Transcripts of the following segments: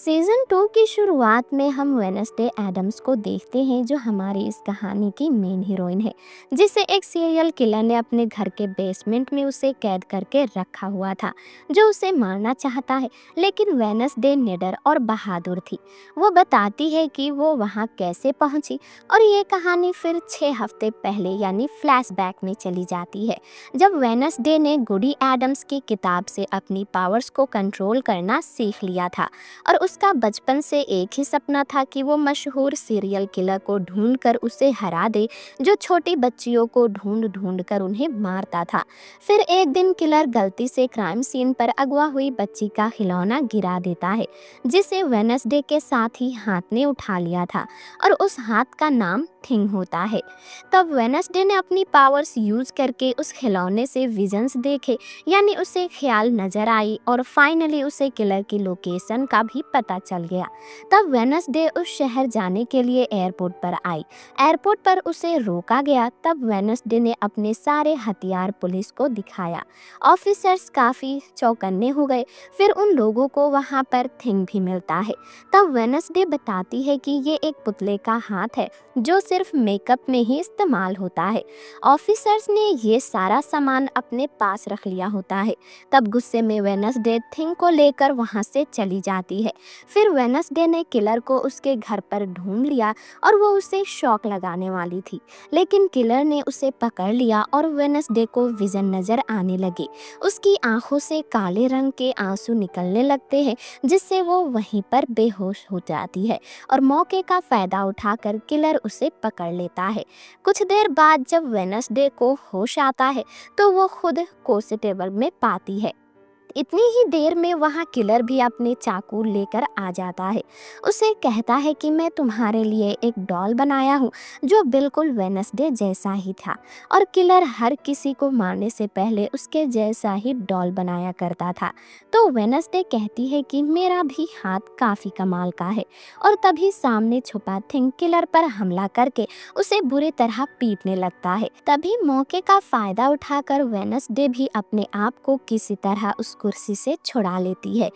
Season 2 की शुरुआत में हम वेडनेसडे एडम्स को देखते हैं, जो हमारी इस कहानी की मेन हीरोइन है, जिसे एक सीरियल किलर ने अपने घर के बेसमेंट में उसे कैद करके रखा हुआ था, जो उसे मारना चाहता है। लेकिन वेडनेसडे निडर और बहादुर थी। वो बताती है कि वो वहाँ कैसे पहुंची, और ये कहानी फिर 6 हफ्ते पहले यानी फ्लैशबैक में चली जाती है, जब वेडनेसडे ने गुडी एडम्स की किताब से अपनी पावर्स को कंट्रोल करना सीख लिया था। और उसका बचपन से एक ही सपना था कि वो मशहूर सीरियल किलर को ढूंढकर उसे हरा दे, जो छोटी बच्चियों को ढूंढ ढूंढ कर उन्हें मारता था। फिर एक दिन किलर गलती से क्राइम सीन पर अगवा हुई बच्ची का खिलौना गिरा देता है, जिसे वेडनेसडे के साथ ही हाथ ने उठा लिया था, और उस हाथ का नाम थिंग होता है। तब वेडनेसडे ने अपनी पावर्स यूज करके उस खिलौने से विजन्स देखे, यानी उसे ख्याल नजर आई, और फाइनली उसे किलर की लोकेशन का भी पता चल गया। तब वेडनेसडे उस शहर जाने के लिए एयरपोर्ट पर आई। एयरपोर्ट पर उसे रोका गया। तब वेडनेसडे ने अपने सारे हथियार पुलिस को दिखाया। ऑफिसर्स काफी चौकन्ने हो गए। फिर उन लोगों को वहां पर थिंग भी मिलता है। तब वेडनेसडे बताती है कि ये एक पुतले का हाथ है, जो सिर्फ मेकअप में ही इस्तेमाल होता है। ऑफिसर्स ने ये सारा सामान अपने पास रख लिया होता है। तब गुस्से में वेडनेसडे थिंग को लेकर वहां से चली जाती है। फिर वेडनेसडे ने किलर को उसके घर पर ढूंढ लिया, और वो उसे शॉक लगाने वाली थी, लेकिन किलर ने उसे पकड़ लिया, और वेडनेसडे को विजन नजर आने लगे। उसकी आंखों से काले रंग के आंसू निकलने लगते हैं, जिससे वो वहीं पर बेहोश हो जाती है, और मौके का फायदा उठाकर किलर उसे पकड़ लेता है। कुछ देर बाद जब वेडनेसडे को होश आता है, तो वो खुद कॉन्स्टेबल में पाती है। इतनी ही देर में वहाँ किलर भी अपने चाकू लेकर आ जाता है। उसे कहता है कि मैं तुम्हारे लिए एक डॉल बनाया हूँ, जो बिल्कुल वेडनेसडे जैसा ही था, और किलर हर किसी को मारने से पहले उसके जैसा ही डॉल बनाया करता था। तो वेडनेसडे कहती है कि मेरा भी हाथ काफ़ी कमाल का है, और तभी सामने छुपा थिंग किलर पर हमला करके उसे बुरी तरह पीटने लगता है। तभी मौके का फायदा उठाकर वेडनेसडे भी अपने आप को किसी तरह उस कुर्सी से छुड़ा लेती है।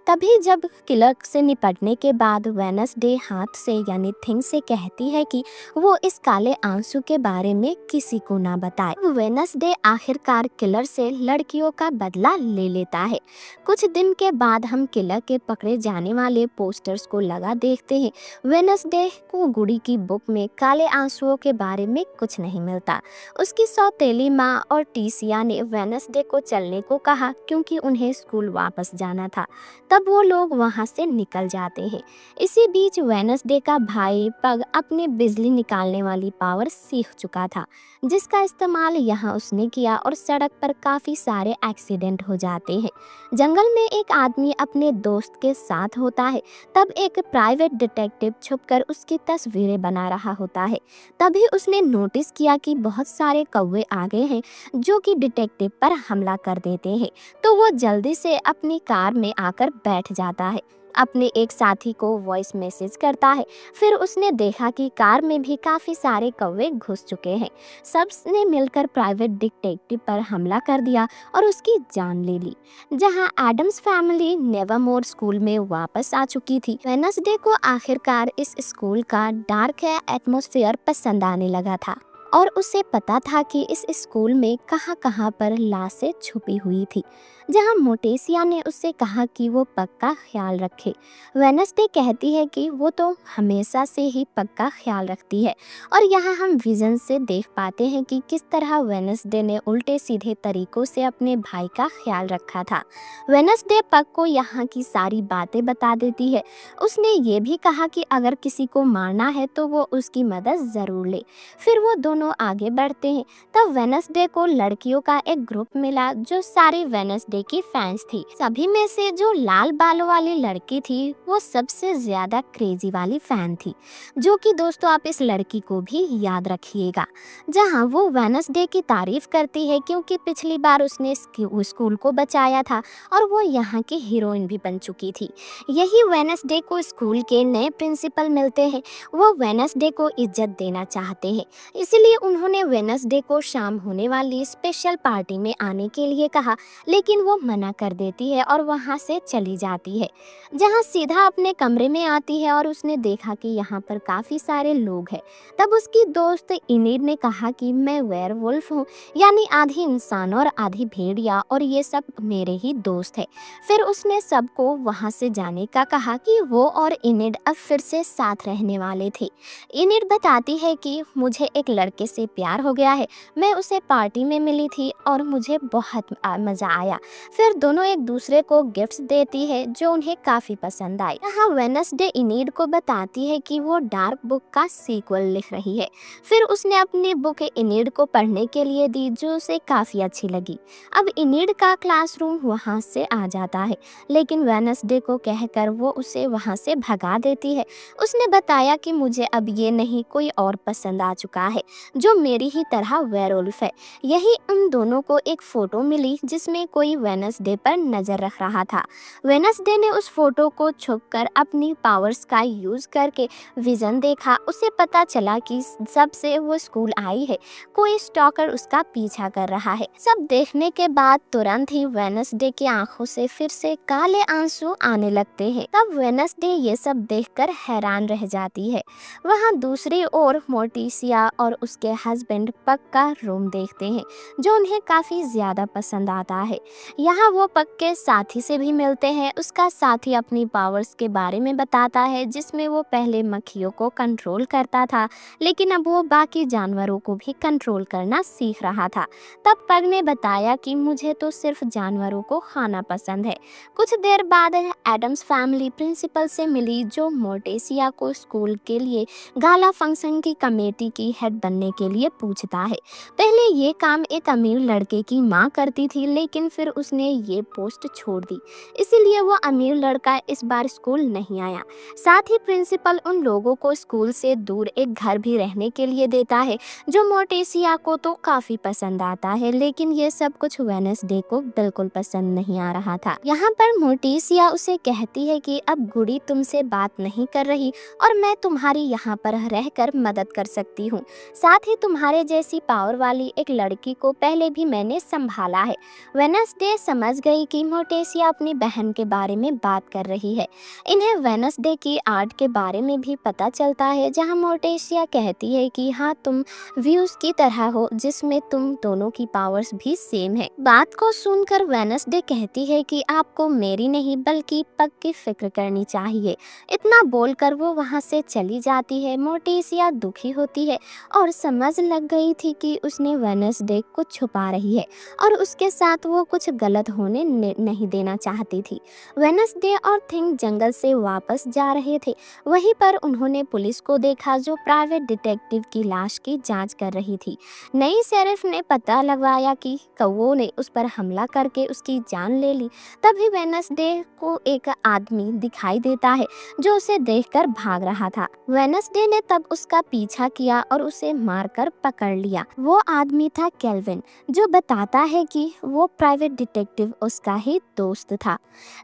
तभी जब किलर से निपटने के बाद वेडनेसडे हाथ से यानी थिंग से कहती है कि वो इस काले आंसू के बारे में किसी को ना बताए। वेडनेसडे आखिरकार किलर से लड़कियों का बदला ले लेता है। कुछ दिन के बाद हम किलर के पकड़े जाने वाले पोस्टर्स को लगा देखते हैं। वेडनेसडे को गुडी की बुक में काले आंसुओं के बारे में कुछ नहीं मिलता। उसकी सौतेली माँ और टीसिया ने वेडनेसडे को चलने को कहा, क्योंकि उन्हें स्कूल वापस जाना था। तब वो लोग वहां से निकल जाते हैं। इसी बीच वेडनेसडे का भाई पग अपने बिजली निकालने वाली पावर सीख चुका था, जिसका इस्तेमाल यहाँ उसने किया, और सड़क पर काफी सारे एक्सीडेंट हो जाते हैं। जंगल में एक आदमी अपने दोस्त के साथ होता है। तब एक प्राइवेट डिटेक्टिव छुपकर उसकी तस्वीरें बना रहा होता है। तभी उसने नोटिस किया कि बहुत सारे कौवे आ गए हैं, जो कि डिटेक्टिव पर हमला कर देते हैं। तो वो जल्दी से अपनी कार में आकर बैठ जाता है, अपने एक साथी को वॉइस मैसेज करता है। फिर उसने देखा कि कार में भी काफ़ी सारे कौवे घुस चुके हैं। सबने मिलकर प्राइवेट डिटेक्टिव पर हमला कर दिया और उसकी जान ले ली। जहां एडम्स फैमिली नेवरमोर स्कूल में वापस आ चुकी थी, वेडनेसडे को आखिरकार इस स्कूल का डार्क एटमॉस्फेयर पसंद आने लगा था, और उसे पता था कि इस स्कूल में कहां-कहां पर लाशें छुपी हुई थी। जहां मोटेसिया ने उससे कहा कि वो पग का ख्याल रखे। वेडनेसडे कहती है कि वो तो हमेशा से ही पग का ख्याल रखती है, और यहाँ हम विजन से देख पाते हैं कि किस तरह वेडनेसडे ने उल्टे सीधे तरीकों से अपने भाई का ख्याल रखा था। वेडनेसडे पग को यहाँ की सारी बातें बता देती है। उसने ये भी कहा कि अगर किसी को मारना है तो वो उसकी मदद ज़रूर ले। फिर वो दोनों आगे बढ़ते हैं। तब वेडनेसडे को लड़कियों का एक ग्रुप मिला, जो सारी वेडनेसडे की फैंस थी। सभी में से जो लाल बालों वाली लड़की थी, वो सबसे ज्यादा क्रेजी वाली फैन थी, जो कि दोस्तों आप इस लड़की को भी याद रखिएगा। जहां वो वेडनेसडे की तारीफ करती है, क्योंकि पिछली बार उसने स्कूल को बचाया था, और वो यहाँ की हीरोइन भी बन चुकी थी। यही वेडनेसडे को स्कूल के नए प्रिंसिपल मिलते हैं। वो वेडनेसडे को इज्जत देना चाहते हैं, इसलिए इसीलिए उन्होंने वेनसडे को शाम होने वाली स्पेशल पार्टी में आने के लिए कहा, लेकिन वो मना कर देती है और वहाँ से चली जाती है, जहाँ सीधा अपने कमरे में आती है और उसने देखा कि यहाँ पर काफ़ी सारे लोग हैं। तब उसकी दोस्त इनिड ने कहा कि मैं वेयरवुल्फ हूँ, यानी आधी इंसान और आधी भेड़िया, और ये सब मेरे ही दोस्त है। फिर उसने सबको वहाँ से जाने का कहा कि वो और इनिड अब फिर से साथ रहने वाले थे। इनिड बताती है कि मुझे एक लड़के से प्यार हो गया है, मैं उसे पार्टी में मिली थी और मुझे बहुत मज़ा आया। फिर दोनों एक दूसरे को गिफ्ट्स देती है जो उन्हें काफ़ी पसंद आए। यहाँ वेनसडे इनिड को बताती है कि वो डार्क बुक का सीक्वल लिख रही है। फिर उसने अपनी बुक इनिड को पढ़ने के लिए दी जो उसे काफ़ी अच्छी लगी। अब इनिड का क्लासरूम वहाँ से आ जाता है, लेकिन वेनसडे को कहकर वो उसे वहाँ से भगा देती है। उसने बताया कि मुझे अब ये नहीं, कोई और पसंद आ चुका है जो मेरी ही तरह वेयरवुल्फ है। यही उन दोनों को एक फ़ोटो मिली जिसमें कोई वेनसडे पर नज़र रख रहा था। वेनसडे ने उस फोटो को छुपकर अपनी पावर्स का यूज़ करके विज़न देखा। उसे पता चला कि जब से वो स्कूल आई है कोई स्टॉकर उसका पीछा कर रहा है। सब देखने के बाद तुरंत ही वेनसडे की आंखों से फिर से काले आंसू आने लगते हैं। तब वेनसडे ये सब देखकर हैरान रह जाती है। वहाँ दूसरी ओर मोर्टिसिया और उसके हस्बैंड पक का रूम देखते हैं जो उन्हें काफ़ी ज़्यादा पसंद आता है। यहाँ वो पक के साथी से भी मिलते हैं। उसका साथी अपनी पावर्स के बारे में बताता है जिसमें वो पहले मक्खियों को कंट्रोल करता था, लेकिन अब वो बाकी जानवरों को भी कंट्रोल करना सीख रहा था। तब पग ने बताया कि मुझे तो सिर्फ जानवरों को खाना पसंद है। कुछ देर बाद एडम्स फैमिली प्रिंसिपल से मिली जो मोर्टेसिया को स्कूल के लिए गाला फंक्शन की कमेटी की हेड बनने के लिए पूछता है। पहले ये काम एक अमीर लड़के की माँ करती थी, लेकिन फिर उसने ये पोस्ट छोड़ दी, इसीलिए वो अमीर लड़का इस बार स्कूल नहीं आया। साथ ही प्रिंसिपल उन लोगों को स्कूल से दूर एक घर भी रहने के लिए देता है जो मोर्टेसिया को तो काफ़ी पसंद आता है, लेकिन ये सब कुछ वेनसडे को बिल्कुल पसंद नहीं आ रहा था। यहाँ पर मोर्टेसिया उसे कहती है कि अब गुडी तुमसे बात नहीं कर रही और मैं तुम्हारी यहाँ पर रहकर मदद कर सकती हूँ। साथ ही तुम्हारे जैसी पावर वाली एक लड़की को पहले भी मैंने संभाला है। वेनसडे समझ गई कि मोर्टेसिया अपनी बहन के बारे में बात कर रही है। इन्हें वेनसडे की आर्ट के बारे में भी पता चलता है, जहाँ मोर्टेसिया कहती है कि हाँ तुम व्यूज की तरह हो जिसमें तुम दोनों की पावर्स भी सेम है। बात को सुनकर वेनसडे कहती है कि आपको मेरी नहीं बल्कि पग की फिक्र करनी चाहिए। इतना बोलकर वो वहाँ से चली जाती है। मोर्टेसिया दुखी होती है और समझ लग गई थी कि उसने वेनसडे को छुपा रही है और उसके साथ वो कुछ गलत होने नहीं देना चाहती थी। वेनसडे और थिंग जंगल से वापस जा रहे थे। वहीं पर उन्होंने पुलिस को देखा जो प्राइवेट डिटेक्टिव की लाश की जांच कर रही थी। नई शेरिफ ने पता लगवाया कि कौवों ने उस पर हमला करके उसकी जान ले ली। तभी वेनसडे को एक आदमी दिखाई देता है जो उसे देखकर भाग रहा था। वेनसडे ने तब उसका पीछा किया और उसे मारकर पकड़ लिया। वो आदमी था केल्विन, जो बताता है कि वो प्राइवेट डिटेक्टिव उसका ही दोस्त था।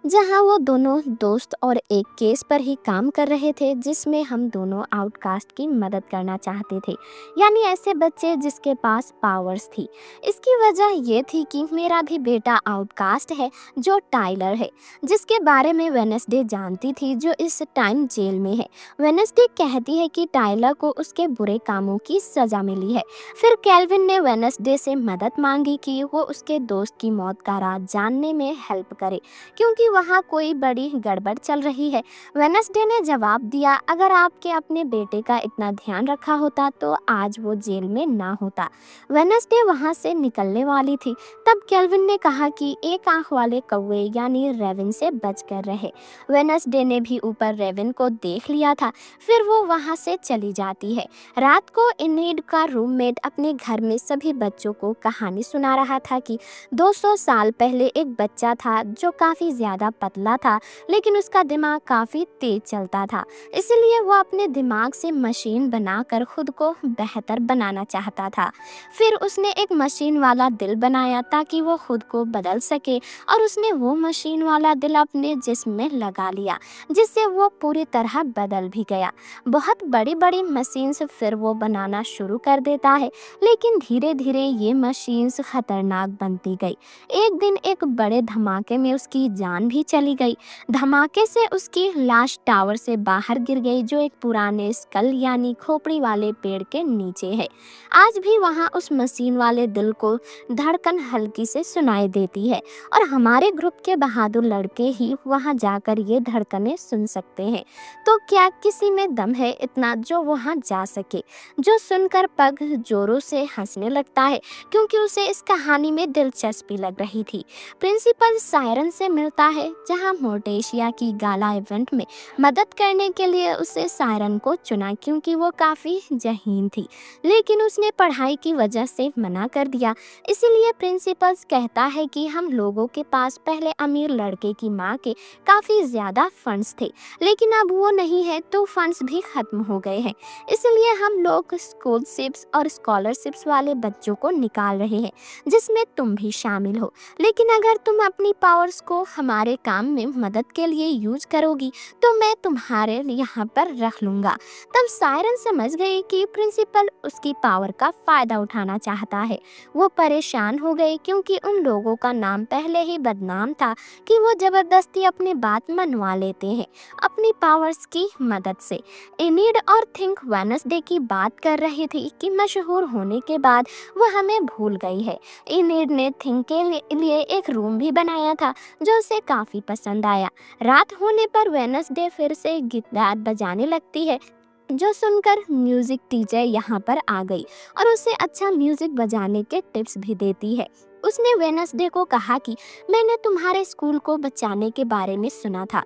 जहां वो दोनों दोस्त और एक केस पर ही काम कर रहे थे जिसमें हम दोनों आउटकास्ट की मदद करना चाहते थे, यानी ऐसे बच्चे जिसके पास पावर्स थी। इसकी वजह ये थी कि मेरा भी बेटा आउटकास्ट है जो टाइलर है, जिसके बारे में वेनसडे जानती थी, जो इस टाइम जेल में है। वेनसडे कहती है कि टाइलर को उसके बुरे कामों की सजा मिली है। फिर केल्विन ने वेनसडे से मदद मांगी कि वो उसके दोस्त की मौत का राज जानने में हेल्प करे, क्योंकि वहाँ कोई बड़ी गड़बड़ चल रही है। वेनसडे ने जवाब दिया, अगर आपके अपने बेटे का इतना ध्यान रखा होता तो आज वो जेल में ना होता। वेनसडे वहाँ से निकलने वाली थी, तब केल्विन ने कहा कि एक आंख वाले कौवे यानी रेवन से बच कर रहे। वेनसडे ने भी ऊपर रेवन को देख लिया था। फिर वो वहाँ से चली जाती है। रात को इनिड का रूममेट अपने घर में सभी बच्चों को कहानी सुना रहा था कि 200 साल पहले एक बच्चा था जो काफ़ी ज़्यादा पतला था, लेकिन उसका दिमाग काफ़ी तेज चलता था। इसलिए वो अपने दिमाग से मशीन बनाकर खुद को बेहतर बनाना चाहता था। फिर उसने एक मशीन वाला दिल बनाया ताकि वो खुद को बदल सके, और उसने वो मशीन वाला दिल अपने जिस्म में लगा लिया, जिससे वो पूरी तरह बदल भी गया। बहुत बड़ी बड़ी मशीन्स फिर वो बनाना शुरू कर देता है, लेकिन धीरे धीरे ये मशीन्स खतरनाक बनती गई। एक दिन एक बड़े धमाके में उसकी जान भी चली गई। धमाके से उसकी लाश टावर से बाहर गिर गई, जो एक पुराने स्कल यानी खोपड़ी वाले पेड़ के नीचे है। आज भी वहाँ उस मशीन वाले दिल को धड़कन हल्की से सुनाई देती है, और हमारे ग्रुप के बहादुर लड़के ही वहाँ जाकर ये धड़कनें सुन सकते हैं। तो क्या किसी में दम है इतना जो वहाँ जा सके? जो सुनकर पग जोरों से हंसने लगता है, क्योंकि उसे इस कहानी में दिलचस्पी लग रही थी। प्रिंसिपल सायरन से मिलता है, जहाँ मोर्टेशिया की गाला इवेंट में मदद करने के लिए उसे सायरन को चुना, क्योंकि वो काफ़ी ज़हीन थी, लेकिन उसने पढ़ाई की वजह से मना कर दिया। इसीलिए प्रिंसिपल कहता है कि हम लोगों के पास पहले अमीर लड़के की माँ के काफ़ी ज़्यादा फंड्स थे, लेकिन अब वो नहीं है, तो फंड्स भी ख़त्म हो गए हैं। इसलिए हम लोग स्कॉलरशिप्स और स्कॉलरशिप्स वाले बच्चों को निकाल रहे हैं, जिसमें तुम भी शामिल हो। लेकिन अगर तुम अपनी पावर्स को हमारे काम में मदद के लिए यूज करोगी, तो मैं तुम्हारे यहाँ पर रख लूँगा। तब सायरन समझ गई कि प्रिंसिपल उसकी पावर का फ़ायदा उठाना चाहता है। वो परेशान हो गई, क्योंकि उन लोगों का नाम पहले ही बदनाम था कि वो ज़बरदस्ती अपनी बात मनवा लेते हैं अपनी पावर्स की मदद से। एनीड और थिंक वेडनेसडे की बात कर रही थी कि मशहूर होने के बाद वो हमें भूल गई है। एनीड ने थिंक के लिए एक रूम भी बनाया था, जो उसे काफ़ी पसंद आया। रात होने पर वेडनेसडे फिर से गिटार बजाने लगती है, जो सुनकर म्यूजिक टीचर यहाँ पर आ गई और उसे अच्छा म्यूजिक बजाने के टिप्स भी देती है। उसने वेडनेसडे को कहा कि मैंने तुम्हारे स्कूल को बचाने के बारे में सुना था,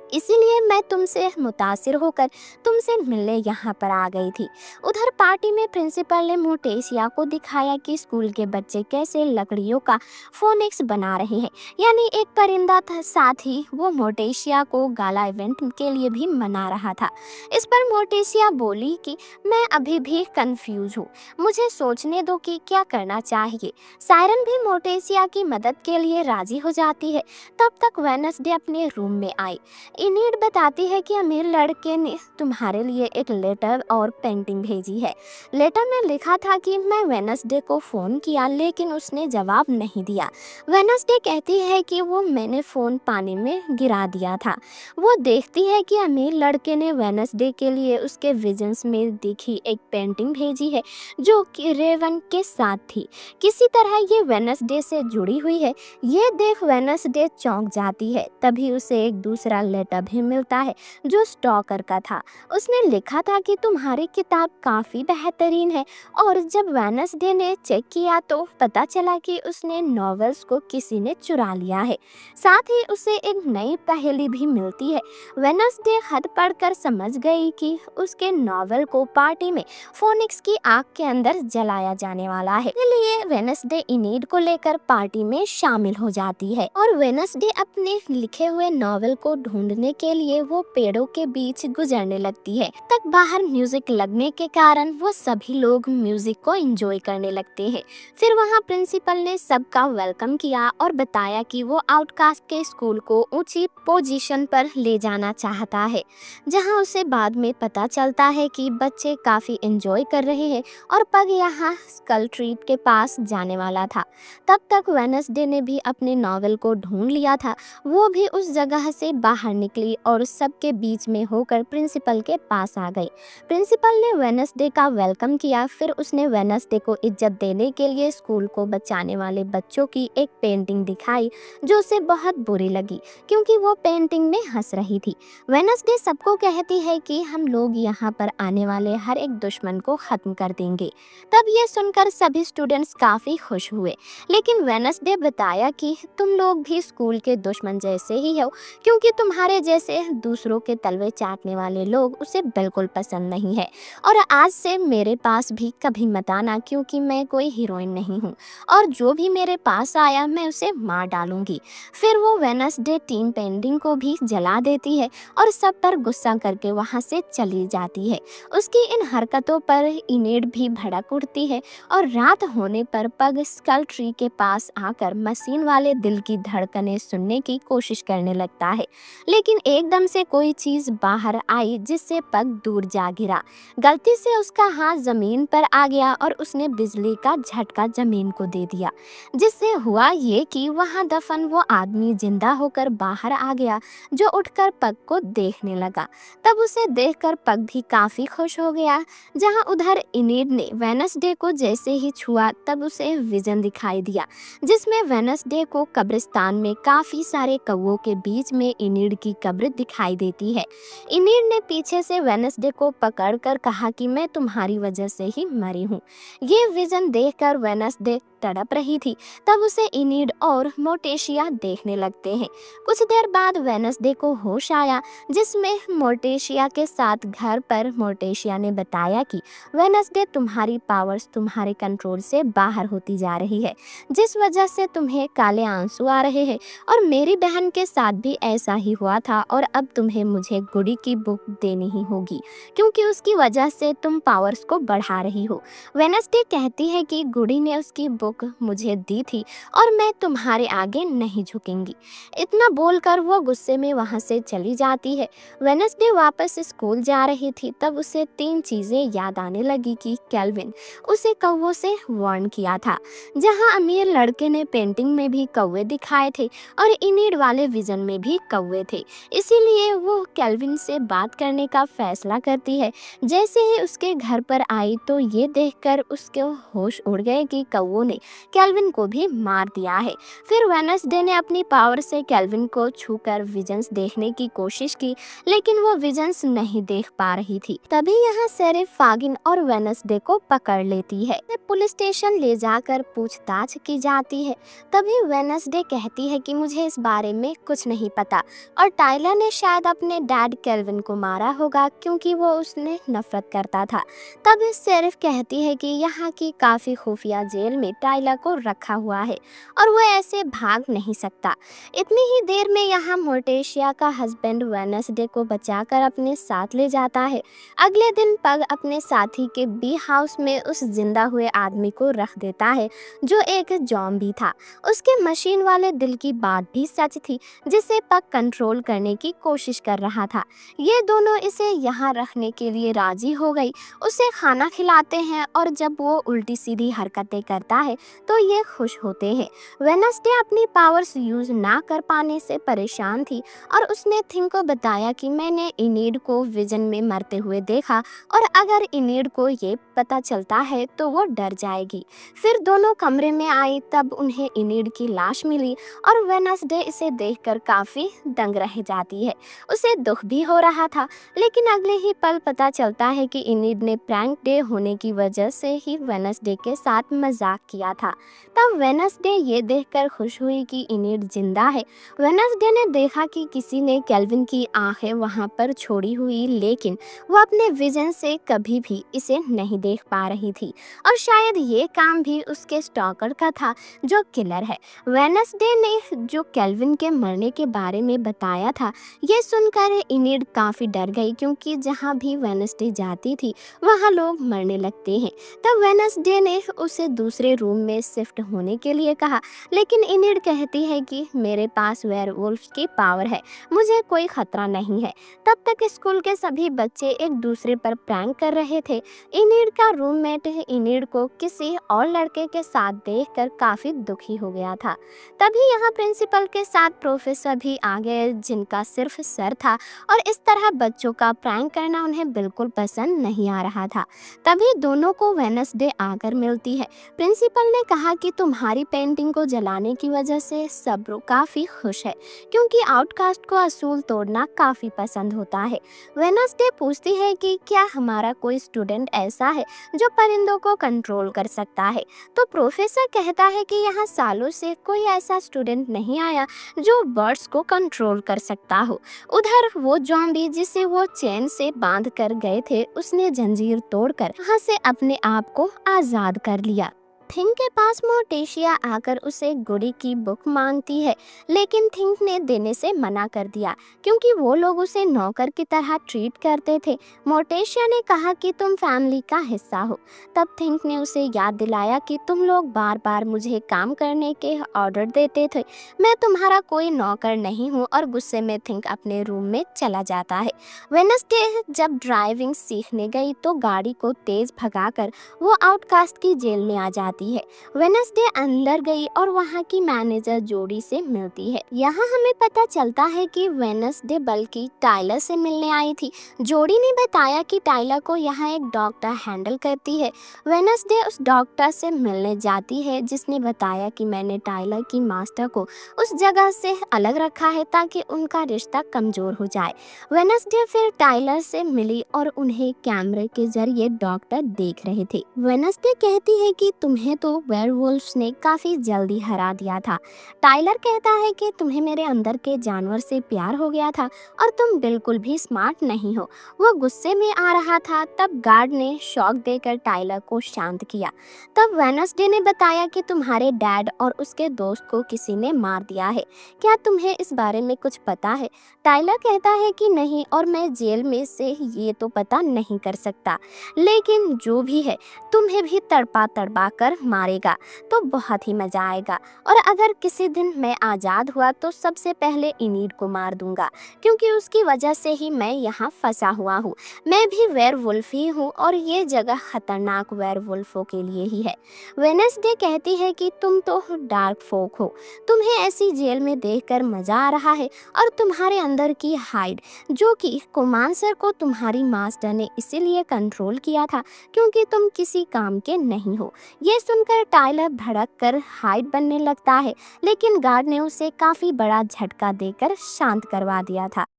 इसीलिए मैं तुमसे मुतासिर होकर तुमसे मिलने यहाँ पर आ गई थी। उधर पार्टी में प्रिंसिपल ने मोर्टेशिया को दिखाया कि स्कूल के बच्चे कैसे लकड़ियों का फोनिक्स बना रहे हैं, यानी एक परिंदा था। साथ ही वो मोर्टेशिया को गाला इवेंट के लिए भी मना रहा था। इस पर मोर्टेशिया बोली कि मैं अभी भी कंफ्यूज हूँ, मुझे सोचने दो कि क्या करना चाहिए। सायरन भी मोर्टेशिया की मदद के लिए राजी हो जाती है। तब तक वेडनेसडे अपने रूम में आई। इनीड बताती है कि अमीर लड़के ने तुम्हारे लिए एक लेटर और पेंटिंग भेजी है। लेटर में लिखा था कि मैं वेडनेसडे को फ़ोन किया, लेकिन उसने जवाब नहीं दिया। वेडनेसडे कहती है कि वो मैंने फ़ोन पानी में गिरा दिया था। वो देखती है कि अमीर लड़के ने वेडनेसडे के लिए उसके विजन्स में दिखी एक पेंटिंग भेजी है, जो कि रेवन के साथ थी। किसी तरह ये वेडनेसडे से जुड़ी हुई है। ये देख वेडनेसडे चौंक जाती है। तभी उसे एक दूसरा लेटर भी मिलता है, जो स्टॉकर का था। उसने लिखा था कि तुम्हारी किताब काफ़ी बेहतरीन है, और जब वेडनेसडे ने चेक किया तो पता चला कि उसने नॉवेल्स को किसी ने चुरा लिया है। साथ ही उसे एक नई पहेली भी मिलती है। वेडनेसडे खत पढ़कर समझ गई कि उसके नॉवेल को पार्टी में फोनिक्स की आग के अंदर जलाया जाने वाला है। इसलिए वेडनेसडे इनीड को लेकर पार्टी में शामिल हो जाती है, और वेडनेसडे अपने लिखे हुए नॉवेल को ढूंढने के लिए वो पेड़ों के बीच गुजरने लगती है। तक बाहर म्यूजिक लगने के कारण वो सभी लोग म्यूजिक को एंजॉय करने लगते हैं। फिर वहाँ प्रिंसिपल ने सबका वेलकम किया और बताया कि वो आउटकास्ट के स्कूल को ऊंची पोजीशन पर ले जाना चाहता है, जहाँ उसे बाद में पता चलता है कि बच्चे काफी एंजॉय कर रहे हैं और पग यहाँ स्कल ट्री के पास जाने वाला था। तब तक वेडनेसडे ने भी अपने नॉवेल को ढूंढ लिया था। वो भी उस जगह से बाहर निकली और सबके बीच में होकर प्रिंसिपल के पास आ गई। प्रिंसिपल ने वेडनेसडे का वेलकम किया। फिर उसने वेडनेसडे को इज्जत देने के लिए स्कूल को बचाने वाले बच्चों की एक पेंटिंग दिखाई, जो उसे बहुत बुरी लगी, क्योंकि वो पेंटिंग में हंस रही थी। वेडनेसडे सबको कहती है कि हम लोग यहाँ पर आने वाले हर एक दुश्मन को खत्म कर देंगे। तब ये सुनकर सभी स्टूडेंट्स काफी खुश हुए, लेकिन वेडनेसडे बताया कि तुम लोग भी स्कूल के दुश्मन जैसे ही हो, क्योंकि तुम्हारे जैसे दूसरों के तलवे चाटने वाले लोग उसे बिल्कुल पसंद नहीं है। और आज से मेरे पास भी कभी मत आना, क्योंकि मैं कोई हीरोइन नहीं हूँ, और जो भी मेरे पास आया मैं उसे मार डालूंगी। फिर वो वेडनेसडे टीम पेंटिंग को भी जला देती है और सब पर गुस्सा करके वहाँ से चली जाती है। उसकी इन हरकतों पर इनेड भी भड़क उठती है, और रात होने पर पग स्कल ट्री के पास आकर मशीन वाले दिल की धड़कनें सुनने की कोशिश करने लगता है। लेकिन लेकिन एकदम से कोई चीज बाहर आई जिससे पग दूर जा गिरा। गलती से उसका हाथ जमीन पर आ गया और उसने बिजली का झटका जमीन को दे दिया, जिससे हुआ ये कि वहां दफन वो आदमी जिंदा होकर बाहर आ गया, जो उठकर पग को देखने लगा। तब उसे देखकर पग भी काफी खुश हो गया। जहां उधर इनिड ने वेनसडे को जैसे ही छुआ तब उसे विजन दिखाई दिया, जिसमें वेनसडे को कब्रिस्तान में काफी सारे कौवों के बीच में इनिड की कब्र दिखाई देती है। इनिड ने पीछे से वेनसडे को पकड़कर कहा कि मैं तुम्हारी वजह से ही मरी हूँ। ये विजन देखकर वेनसडे तड़प रही थी। तब उसे इनिड और मोर्टेशिया देखने लगते हैं। कुछ देर बाद वेनसडे को होश आया, जिसमें मोर्टेशिया के साथ घर पर मोर्टेशिया ने बताया कि वेनसडे तुम्हारी पावर्स तुम्हारे कंट्रोल से बाहर होती जा रही है, जिस वजह से तुम्हें काले आंसू आ रहे हैं। और मेरी बहन के साथ भी ऐसा ही हुआ था और अब तुम्हें मुझे गुडी की बुक देनी ही होगी, क्योंकि उसकी वजह से तुम पावर्स को बढ़ा रही हो। वेनसडे कहती है कि गुडी ने उसकी बुक मुझे दी थी और मैं तुम्हारे आगे नहीं झुकूंगी। इतना बोलकर वो गुस्से में वहां से चली जाती है। वेनसडे वापस स्कूल जा रही थी, तब उसे 3 चीजें याद आने लगी कि केल्विन उसे कौवों से वार्न किया था। जहां अमीर लड़के ने पेंटिंग में भी कौवे दिखाए थे और इनिड वाले विजन में भी कौवे थे, इसीलिए वो केल्विन से बात करने का फैसला करती है। जैसे ही उसके घर पर आई तो ये देखकर उसके होश उड़ गए कि कौवों ने केल्विन को भी मार दिया है। फिर वेनसडे ने अपनी पावर से केल्विन को छूकर विजन्स देखने की कोशिश की, लेकिन वो विजन्स नहीं देख पा रही थी। तभी यहाँ शेरिफ फागिन और वेनसडे को पकड़ लेती है। पुलिस स्टेशन ले जाकर पूछताछ की जाती है। तभी वेनसडे कहती है कि मुझे इस बारे में कुछ नहीं पता और टाइलर ने शायद अपने डैड केल्विन को मारा होगा, क्योंकि वो उसने नफरत करता था। तब शेरिफ कहती है कि यहाँ की काफी खुफिया जेल में टाइलर को रखा हुआ है और वो ऐसे भाग नहीं सकता। इतनी ही देर में यहाँ मोर्टेशिया का हस्बैंड वेनसडे को बचाकर अपने साथ ले जाता है। अगले दिन पग अपने साथी के बी हाउस में उस जिंदा हुए आदमी को रख देता है, जो एक जॉम्बी था। उसके मशीन वाले दिल की बात भी सच थी, जिसे पग कंट्रोल करने की कोशिश कर रहा था। ये दोनों इसे यहाँ रखने के लिए राजी हो गई। उसे खाना खिलाते हैं और जब वो उल्टी सीधी हरकतें करता है तो ये खुश होते हैं। वेनसडे अपनी पावर्स यूज ना कर पाने से परेशान थी और उसने थिंग को बताया कि मैंने इनिड को विजन में मरते हुए देखा और अगर इनिड को ये पता चलता है तो वो डर जाएगी। फिर दोनों कमरे में आई, तब उन्हें इनिड की लाश मिली और वेनसडे इसे देखकर काफी दंग रह जाती है। उसे दुख भी हो रहा था, लेकिन अगले ही पल पता चलता है कि इनिड ने प्रैंक डे होने की वजह से ही वेनसडे के साथ मजाक किया था। तब वेनसडे ये देखकर खुश हुई कि इनिड जिंदा है। वेनसडे ने देखा कि किसी ने केल्विन की आंखें वहां पर छोड़ी हुई, लेकिन वो अपने विजन से कभी भी इसे नहीं देख पा रही थी और शायद ये काम भी उसके स्टॉकर का था, जो किलर है। वेनसडे ने जो केल्विन के मरने के बारे में बताया था, ये सुनकर इनिड काफी डर गई, क्योंकि जहाँ भी वेनसडे जाती थी वहाँ लोग मरने लगते हैं। तब वेनसडे ने उसे दूसरे रूम में शिफ्ट होने के लिए कहा, लेकिन इनिड कहती है कि मेरे पास वेयरवुल्फ की पावर है, मुझे कोई खतरा नहीं है। तब तक स्कूल के सभी बच्चे एक दूसरे पर प्रैंक कर रहे थे। इनिड का रूममेट इनिड को किसी और लड़के के साथ देखकर काफी दुखी हो गया था। तभी यहाँ प्रिंसिपल के साथ प्रोफेसर भी आ गए, जिनका सिर्फ सर था और इस तरह बच्चों का प्रैंक करना उन्हें बिल्कुल पसंद नहीं आ रहा था। तभी दोनों को वेनसडे आकर मिलती है। प्रिंसिपल ने कहा कि तुम्हारी पेंटिंग को जलाने की वजह से सब काफी खुश है, क्योंकि आउटकास्ट को असूल तोड़ना काफी पसंद होता है। वेनसडे पूछती है कि क्या हमारा कोई स्टूडेंट ऐसा है जो परिंदों को कंट्रोल कर सकता है। तो प्रोफेसर कहता है कि यहाँ सालों से कोई ऐसा स्टूडेंट नहीं आया जो बर्ड्स को कंट्रोल कर सकता हो। उधर वो जॉम्बी जिसे वो चैन से बांध कर गए थे, उसने जंजीर तोड़कर वहाँ से अपने आप को आजाद कर लिया। थिंक के पास मोटेशिया आकर उसे गुडी की बुक मांगती है, लेकिन थिंक ने देने से मना कर दिया क्योंकि वो लोग उसे नौकर की तरह ट्रीट करते थे। मोटेशिया ने कहा कि तुम फैमिली का हिस्सा हो। तब थिंक ने उसे याद दिलाया कि तुम लोग बार बार मुझे काम करने के ऑर्डर देते थे, मैं तुम्हारा कोई नौकर नहीं हूँ, और गुस्से में थिंक अपने रूम में चला जाता है। वेनसडे जब ड्राइविंग सीखने गई तो गाड़ी को तेज भगाकर वो आउटकास्ट की जेल में आ जाती है। वेनसडे अंदर गई और वहाँ की मैनेजर जोडी से मिलती है। यहाँ हमें पता चलता है कि वेनसडे बल्कि टाइलर से मिलने आई थी। जोडी ने बताया कि टाइलर को यहाँ एक डॉक्टर हैंडल करती है। वेनसडे उस डॉक्टर से मिलने जाती है जिसने बताया कि मैंने टाइलर की मास्टर को उस जगह से अलग रखा है ताकि उनका रिश्ता कमजोर हो जाए। वेनसडे फिर टाइलर से मिली और उन्हें कैमरे के जरिए डॉक्टर देख रहे थे। वेनसडे कहती है कि तुम्हें तो वेयरवुल्फ्स ने काफी जल्दी हरा दिया था। टाइलर कहता है कि तुम्हें मेरे अंदर के जानवर से प्यार हो गया था और तुम बिल्कुल भी स्मार्ट नहीं हो। वो गुस्से में आ रहा था, तब गार्ड ने शॉक देकर टाइलर को शांत किया। तब वेनसडे ने बताया कि तुम्हारे डैड और उसके दोस्त को किसी ने मार दिया है, क्या तुम्हें इस बारे में कुछ पता है? टाइलर कहता है कि नहीं, और मैं जेल में से ये तो पता नहीं कर सकता, लेकिन जो भी है तुम्हें भी तड़पा तड़पा कर मारेगा तो बहुत ही मजा आएगा। और अगर किसी दिन मैं आज़ाद हुआ तो सबसे पहले इनीड को मार दूंगा, क्योंकि उसकी वजह से ही मैं यहाँ फंसा हुआ हूँ। मैं भी वेयरवुल्फ ही हूँ और ये जगह खतरनाक वेयरवुल्फों के लिए ही है। वेनसडे कहती है कि तुम तो डार्क फोक हो, तुम्हें ऐसी जेल में देखकर मजा आ रहा है, और तुम्हारे अंदर की हाइड जो कि कोमांसर को तुम्हारी मास्टर ने इसीलिए कंट्रोल किया था क्योंकि तुम किसी काम के नहीं हो। ये सुनकर टाइलर भड़क कर हाइड बनने लगता है, लेकिन गार्ड ने उसे काफी बड़ा झटका देकर शांत करवा दिया था।